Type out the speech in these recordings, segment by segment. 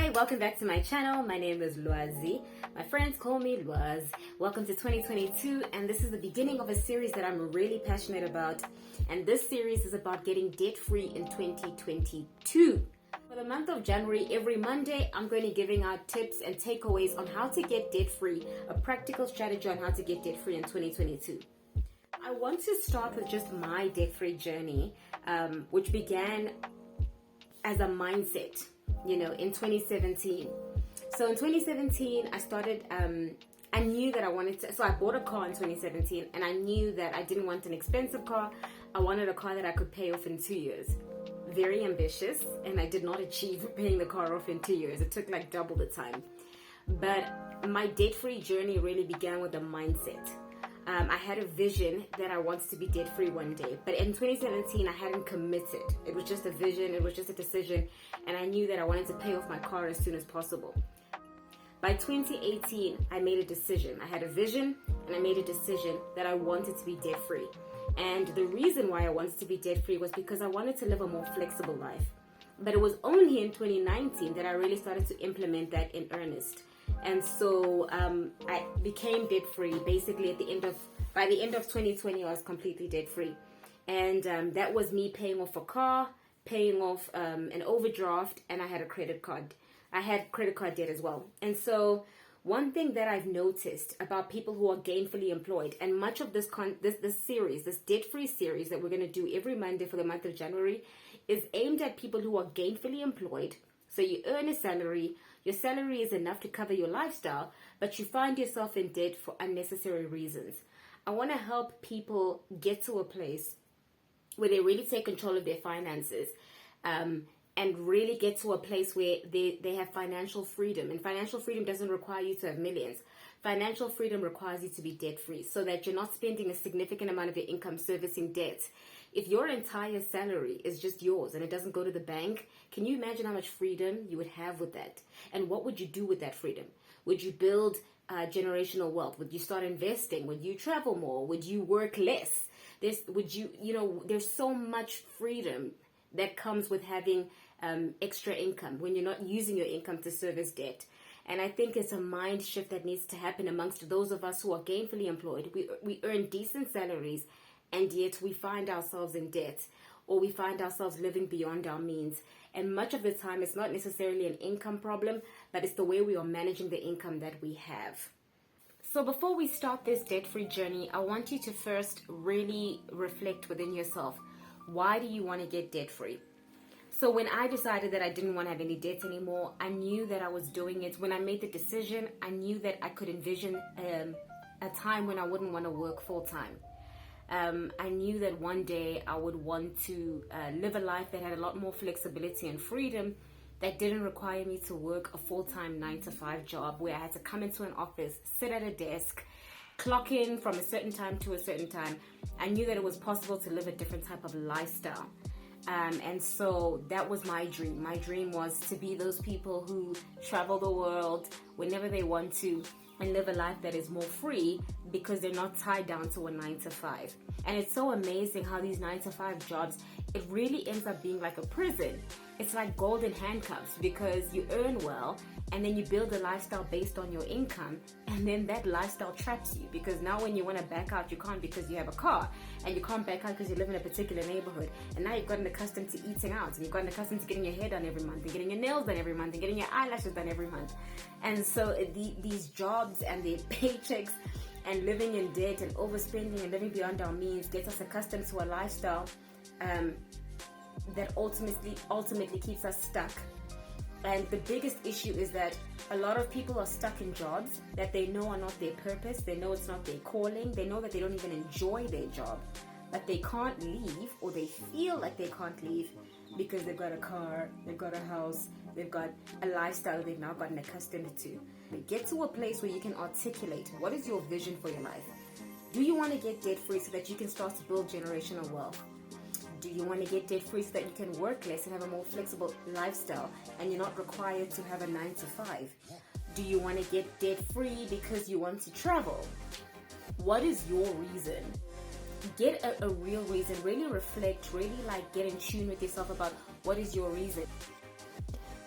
Hi, welcome back to my channel. My name is Lwazi. My friends call me Lwaz. Welcome to 2022, and this is the beginning of a series that I'm really passionate about. And this series is about getting debt-free in 2022. For the month of January, every Monday, I'm going to be giving out tips and takeaways on how to get debt-free, a practical strategy on how to get debt-free in 2022. I want to start with just my debt-free journey, which began as a mindset, in 2017. So in 2017, I started, I knew that I wanted to, so I bought a car in 2017, and I knew that I didn't want an expensive car. I wanted a car that I could pay off in 2 years. Very ambitious, and I did not achieve paying the car off in 2 years. It took like double the time. But my debt-free journey really began with a mindset. I had a vision that I wanted to be debt-free one day, but in 2017 I hadn't committed. It was just a vision, it was just a decision, and I knew that I wanted to pay off my car as soon as possible. By 2018 I made a decision. I had a vision and I made a decision that I wanted to be debt-free. And the reason why I wanted to be debt-free was because I wanted to live a more flexible life. But it was only in 2019 that I really started to implement that in earnest. And so I became debt-free basically by the end of 2020. I was completely debt-free. And that was me paying off a car, paying off an overdraft, and I had a credit card. I had credit card debt as well. And so one thing that I've noticed about people who are gainfully employed, and much of this series, this debt-free series that we're going to do every Monday for the month of January, is aimed at people who are gainfully employed. So you earn a salary, your salary is enough to cover your lifestyle, but you find yourself in debt for unnecessary reasons. I want to help people get to a place where they really take control of their finances, and really get to a place where they have financial freedom. And financial freedom doesn't require you to have millions. Financial freedom requires you to be debt-free so that you're not spending a significant amount of your income servicing debt. If your entire salary is just yours and it doesn't go to the bank, can you imagine how much freedom you would have with that? And what would you do with that freedom? Would you build generational wealth? Would you start investing? Would you travel more? Would you work less? There's so much freedom that comes with having extra income when you're not using your income to service debt. And I think it's a mind shift that needs to happen amongst those of us who are gainfully employed. We earn decent salaries, and yet we find ourselves in debt, or we find ourselves living beyond our means. And much of the time, it's not necessarily an income problem, but it's the way we are managing the income that we have. So before we start this debt-free journey, I want you to first really reflect within yourself. Why do you want to get debt-free? So when I decided that I didn't want to have any debt anymore, I knew that I was doing it. When I made the decision, I knew that I could envision a time when I wouldn't want to work full-time. I knew that one day I would want to live a life that had a lot more flexibility and freedom, that didn't require me to work a full-time 9-to-5 job where I had to come into an office, sit at a desk, clock in from a certain time to a certain time. I knew that it was possible to live a different type of lifestyle. And so that was my dream. My dream was to be those people who travel the world whenever they want to and live a life that is more free because they're not tied down to a 9-to-5. And it's so amazing how these 9-to-5 jobs, it really ends up being like a prison. It's like golden handcuffs because you earn well and then you build a lifestyle based on your income, and then that lifestyle traps you because now when you want to back out, you can't because you have a car, and you can't back out because you live in a particular neighborhood, and now you've gotten accustomed to eating out, and you've gotten accustomed to getting your hair done every month, and getting your nails done every month, and getting your eyelashes done every month. And so these jobs and the paychecks and living in debt and overspending and living beyond our means gets us accustomed to a lifestyle that ultimately keeps us stuck. And the biggest issue is that a lot of people are stuck in jobs that they know are not their purpose. They know it's not their calling. They know that they don't even enjoy their job, but they can't leave, or they feel like they can't leave because they've got a car, they've got a house, they've got a lifestyle they've now gotten accustomed to. Get to a place where you can articulate what is your vision for your life. Do you want to get debt-free so that you can start to build generational wealth? Do you want to get debt-free so that you can work less and have a more flexible lifestyle and you're not required to have a 9-to-5? Do you want to get debt-free because you want to travel? What is your reason? Get a real reason. Really reflect, really get in tune with yourself about what is your reason.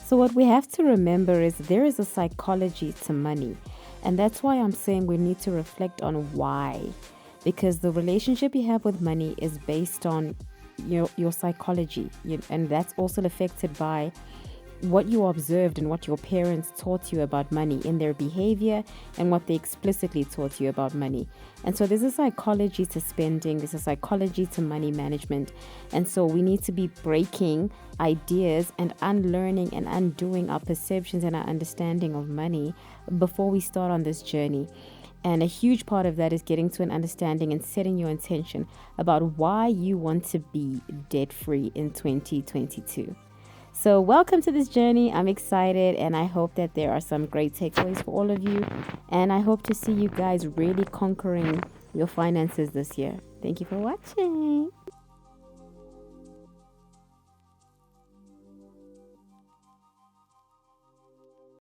So, what we have to remember is there is a psychology to money. And that's why I'm saying we need to reflect on why. Because the relationship you have with money is based on your psychology. And that's also affected by what you observed and what your parents taught you about money in their behavior and what they explicitly taught you about money. And so there's a psychology to spending, there's a psychology to money management. And so we need to be breaking ideas and unlearning and undoing our perceptions and our understanding of money before we start on this journey. And a huge part of that is getting to an understanding and setting your intention about why you want to be debt free in 2022. So welcome to this journey. I'm excited and I hope that there are some great takeaways for all of you. And I hope to see you guys really conquering your finances this year. Thank you for watching.